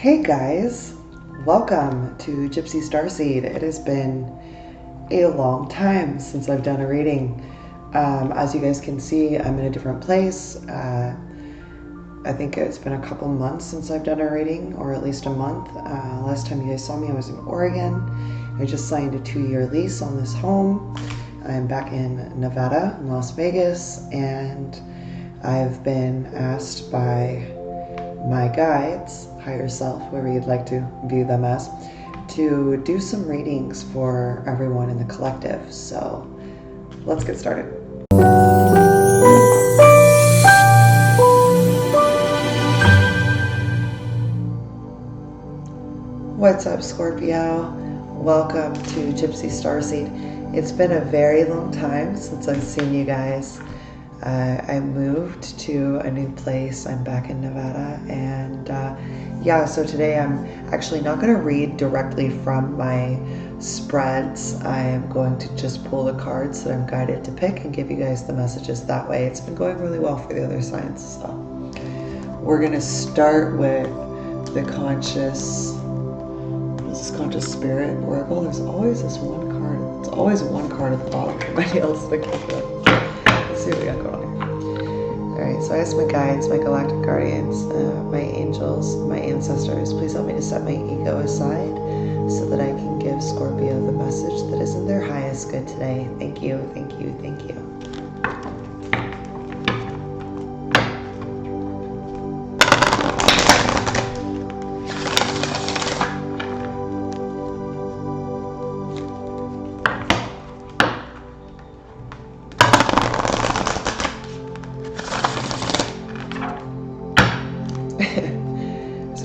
Hey guys, welcome to GypsyStarSeed. It has been a long time since I've done a reading. As you guys can see, I'm in a different place. I think it's been a couple months since I've done a reading, or at least a month. Last time you guys saw me, I was in Oregon. I just signed a 2-year lease on this home. I'm back in Nevada, in Las Vegas, and I've been asked by my guides, higher self, whoever you'd like to view them as, to do some readings for everyone in the collective. So let's get started. What's up, Scorpio? Welcome to GypsyStarSeed. It's been a very long time since I've seen you guys. I moved to a new place. I'm back in Nevada, and yeah, so today I'm actually not going to read directly from my spreads. I am going to just pull the cards that I'm guided to pick and give you guys the messages that way. It's been going really well for the other signs. So we're going to start with the conscious spirit oracle. There's always this one card. It's always one card at the bottom. Everybody else picks it up. Let's see what we got going on here. Alright, so I asked my guides, my galactic guardians, my angels, my ancestors, please help me to set my ego aside so that I can give Scorpio the message that is in their highest good today. Thank you, thank you, thank you.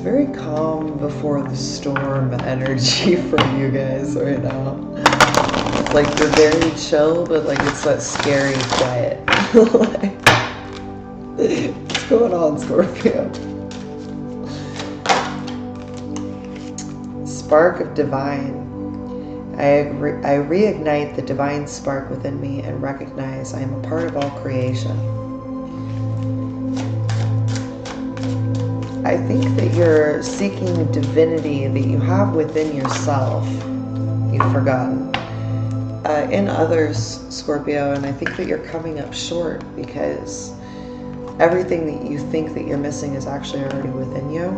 Very calm before the storm energy from you guys right now. It's like you're very chill, but like it's that scary quiet. What's going on, Scorpio? Spark of divine. I reignite the divine spark within me and recognize I am a part of all creation. I think that you're seeking the divinity that you have within yourself. You've forgotten. In others, Scorpio, and I think that you're coming up short because everything that you think that you're missing is actually already within you.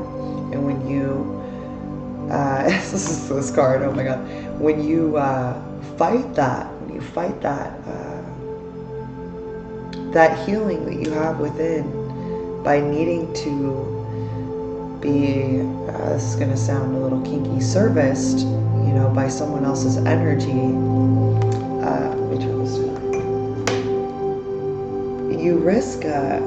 And when you, this is this card, oh my God. When you fight that, that healing that you have within by needing to be, this is going to sound a little kinky, serviced, by someone else's energy. Let me turn this down.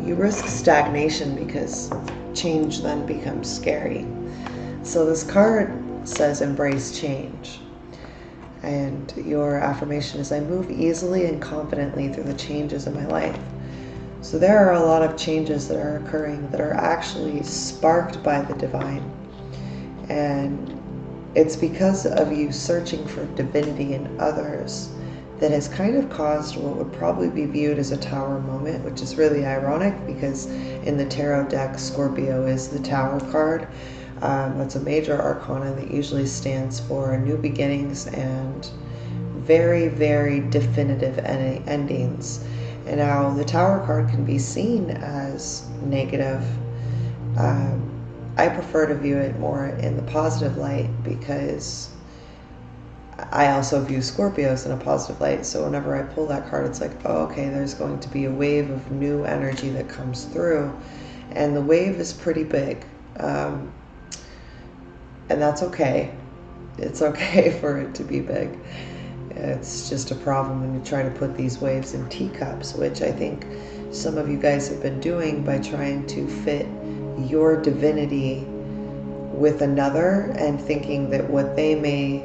You risk stagnation because change then becomes scary. So this card says embrace change. And your affirmation is I move easily and confidently through the changes in my life. So there are a lot of changes that are occurring that are actually sparked by the divine. And it's because of you searching for divinity in others that has kind of caused what would probably be viewed as a tower moment, which is really ironic because in the tarot deck, Scorpio is the tower card. That's a major arcana that usually stands for new beginnings and very, very definitive endings. And now the tower card can be seen as negative. I prefer to view it more in the positive light because I also view Scorpios in a positive light. So whenever I pull that card, it's like, oh, okay, there's going to be a wave of new energy that comes through. And the wave is pretty big. And that's okay. It's okay for it to be big. It's just a problem when you try to put these waves in teacups, which I think some of you guys have been doing by trying to fit your divinity with another and thinking that what they may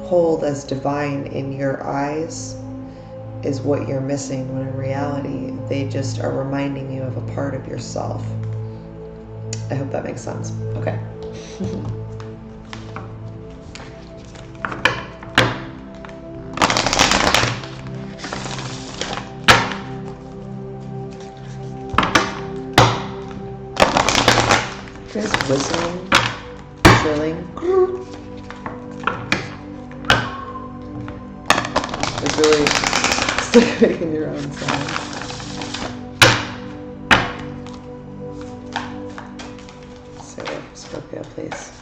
hold as divine in your eyes is what you're missing, when in reality, they just are reminding you of a part of yourself. I hope that makes sense. Okay. There's whistling, trilling. It's really it's like making your own sound. Stay away from Scorpio, please.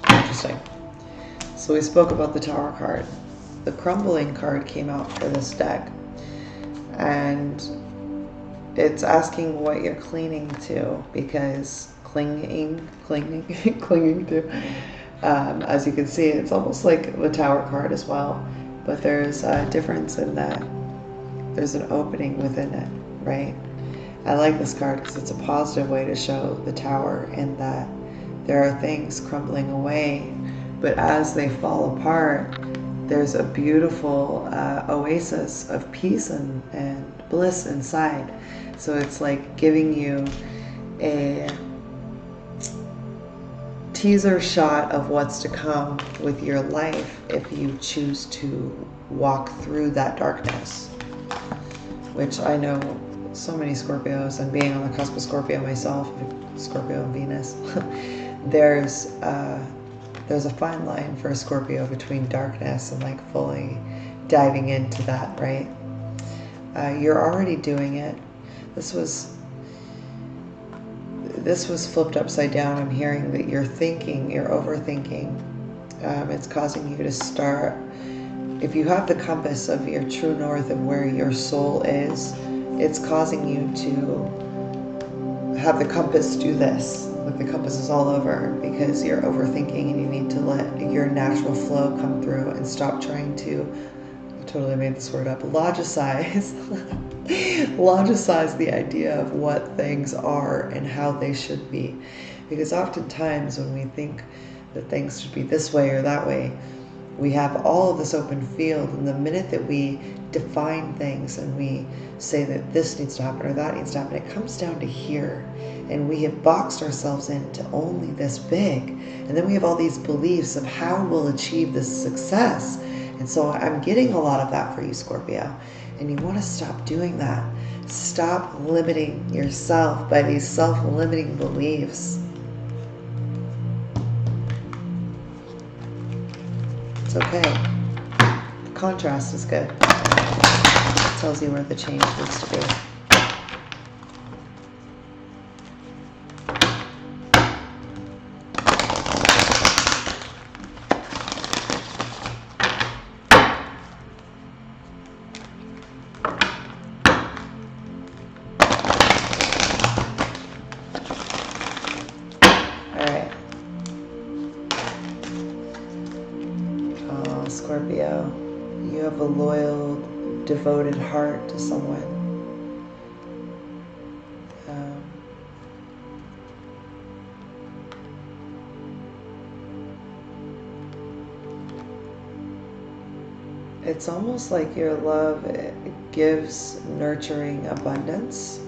Interesting. So we spoke about the Tower card. The Crumbling card came out for this deck, and it's asking what you're clinging to, because clinging to, as you can see, it's almost like the Tower card as well, but there's a difference in that there's an opening within it, right? I like this card because it's a positive way to show the Tower, in that there are things crumbling away, but as they fall apart, there's a beautiful oasis of peace and bliss inside. So it's like giving you a teaser shot of what's to come with your life if you choose to walk through that darkness, which I know so many Scorpios, and being on the cusp of Scorpio myself, Scorpio and Venus, there's a fine line for a Scorpio between darkness and like fully diving into that, right? You're already doing it. This was flipped upside down. I'm hearing that you're overthinking. It's causing you to start, if you have the compass of your true north of where your soul is, it's causing you to have the compass do this. Like the compass is all over, because you're overthinking, and you need to let your natural flow come through and stop trying to, I totally made this word up, logicize the idea of what things are and how they should be. Because oftentimes when we think that things should be this way or that way, we have all of this open field, and the minute that we define things and we say that this needs to happen or that needs to happen, it comes down to here. And we have boxed ourselves into only this big. And then we have all these beliefs of how we'll achieve this success. And so I'm getting a lot of that for you, Scorpio. And you want to stop doing that. Stop limiting yourself by these self-limiting beliefs. It's okay. The contrast is good. It tells you where the change needs to be. Scorpio, you have a loyal, devoted heart to someone. It's almost like your love gives nurturing abundance.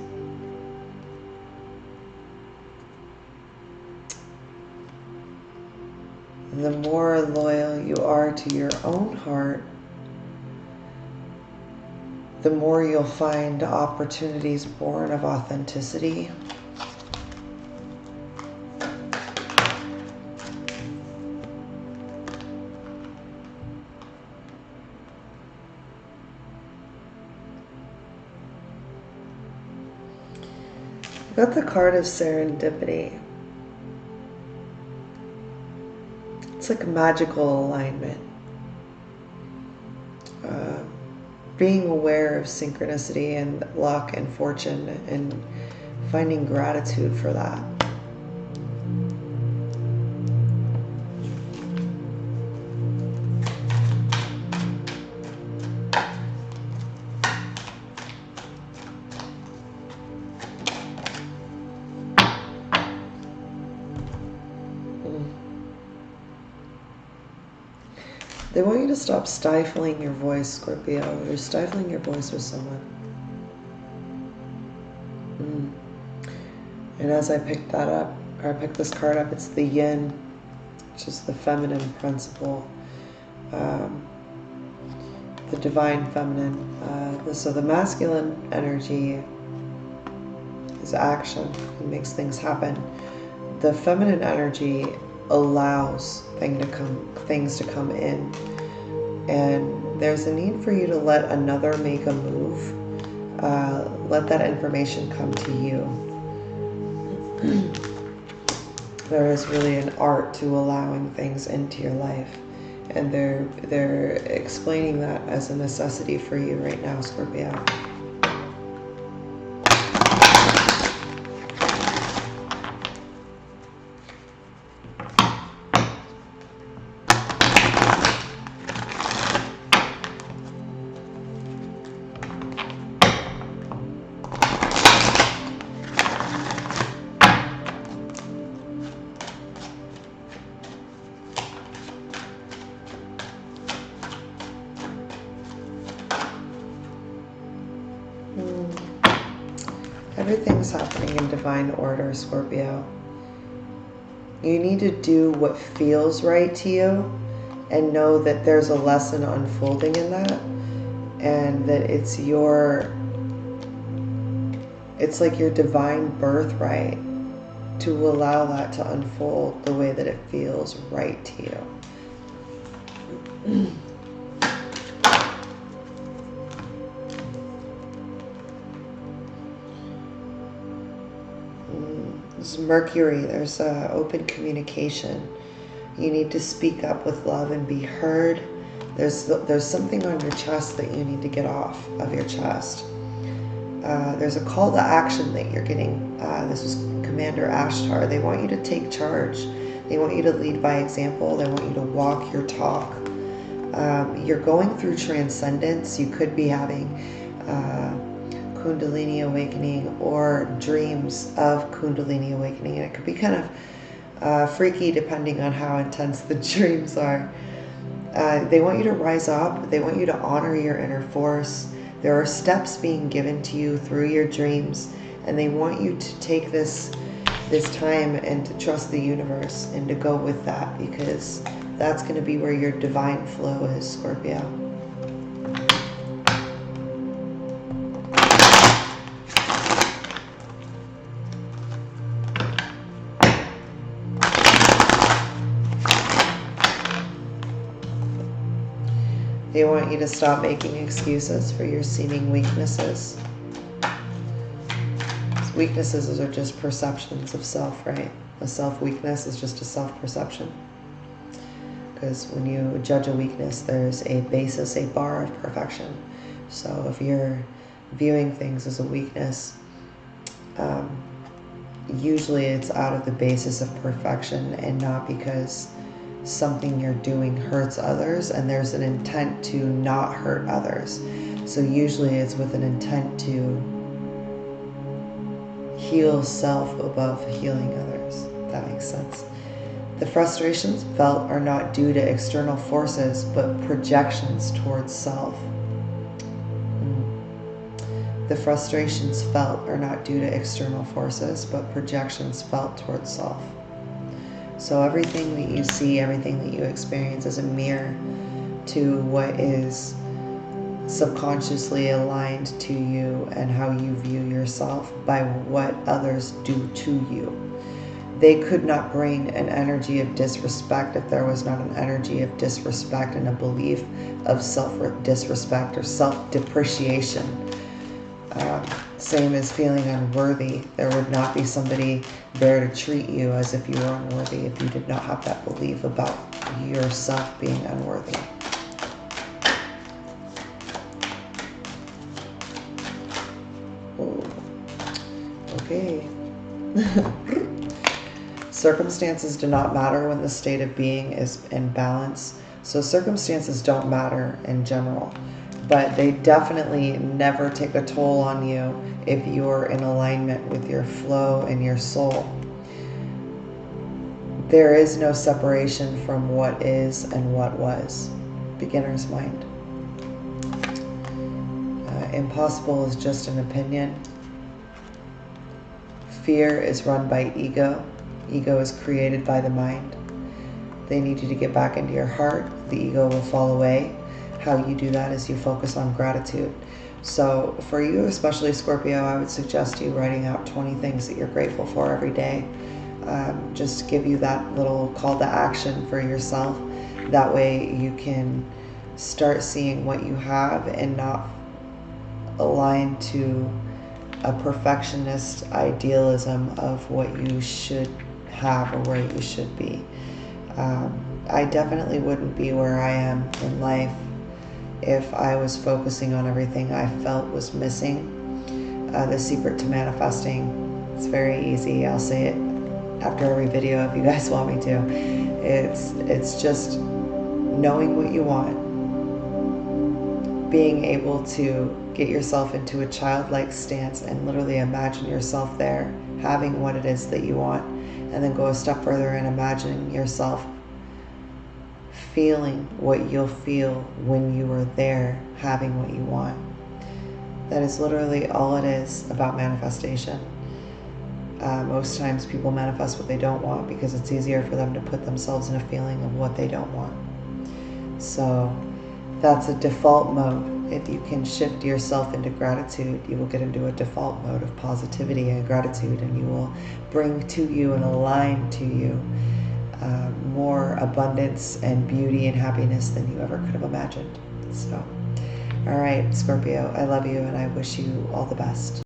The more loyal you are to your own heart, the more you'll find opportunities born of authenticity. You got the card of serendipity. It's like a magical alignment. Being aware of synchronicity and luck and fortune, and finding gratitude for that. They want you to stop stifling your voice, Scorpio. You're stifling your voice with someone. And as I picked that up, or I picked this card up, it's the yin, which is the feminine principle. the divine feminine. So the masculine energy is action. It makes things happen. The feminine energy allows things to come in. And there's a need for you to let another make a move. Let that information come to you. There is really an art to allowing things into your life. And they're explaining that as a necessity for you right now, Scorpio. Everything's happening in divine order, Scorpio. You need to do what feels right to you and know that there's a lesson unfolding in that, and that it's like your divine birthright to allow that to unfold the way that it feels right to you. There's Mercury, there's open communication. You need to speak up with love and be heard. There's something on your chest that you need to get off of your chest. There's a call to action that you're getting. This was Commander Ashtar. They want you to take charge. They want you to lead by example. They want you to walk your talk. You're going through transcendence. You could be having Kundalini awakening or dreams of Kundalini awakening. And it could be kind of freaky depending on how intense the dreams are. They want you to rise up. They want you to honor your inner force. There are steps being given to you through your dreams, and they want you to take this time and to trust the universe and to go with that, because that's going to be where your divine flow is, Scorpio. They want you to stop making excuses for your seeming weaknesses. Weaknesses are just perceptions of self, right? A self-weakness is just a self-perception. Because when you judge a weakness, there's a basis, a bar of perfection. So if you're viewing things as a weakness, usually it's out of the basis of perfection and not because something you're doing hurts others and there's an intent to not hurt others. So usually it's with an intent to heal self above healing others. If that makes sense. The frustrations felt are not due to external forces, but projections towards self. The frustrations felt are not due to external forces, but projections felt towards self. So everything that you see, everything that you experience is a mirror to what is subconsciously aligned to you and how you view yourself by what others do to you. They could not bring an energy of disrespect if there was not an energy of disrespect and a belief of self-disrespect or self-depreciation. Same as feeling unworthy. There would not be somebody there to treat you as if you were unworthy if you did not have that belief about yourself being unworthy. Oh. Okay. Circumstances do not matter when the state of being is in balance. So circumstances don't matter in general, but they definitely never take a toll on you if you're in alignment with your flow and your soul. There is no separation from what is and what was. Beginner's mind. Impossible is just an opinion. Fear is run by ego. Ego is created by the mind. They need you to get back into your heart. The ego will fall away. how you do that is you focus on gratitude. So for you, especially Scorpio, I would suggest you writing out 20 things that you're grateful for every day. Just give you that little call to action for yourself. That way you can start seeing what you have and not align to a perfectionist idealism of what you should have or where you should be. I definitely wouldn't be where I am in life if I was focusing on everything I felt was missing. The secret to manifesting, it's very easy. I'll say it after every video if you guys want me to. It's just knowing what you want, being able to get yourself into a childlike stance and literally imagine yourself there, having what it is that you want, and then go a step further and imagining yourself feeling what you'll feel when you are there, having what you want. That is literally all it is about manifestation. Most times people manifest what they don't want because it's easier for them to put themselves in a feeling of what they don't want. So that's a default mode. If you can shift yourself into gratitude, you will get into a default mode of positivity and gratitude, and you will bring to you and align to you more abundance and beauty and happiness than you ever could have imagined. So, all right, Scorpio, I love you and I wish you all the best.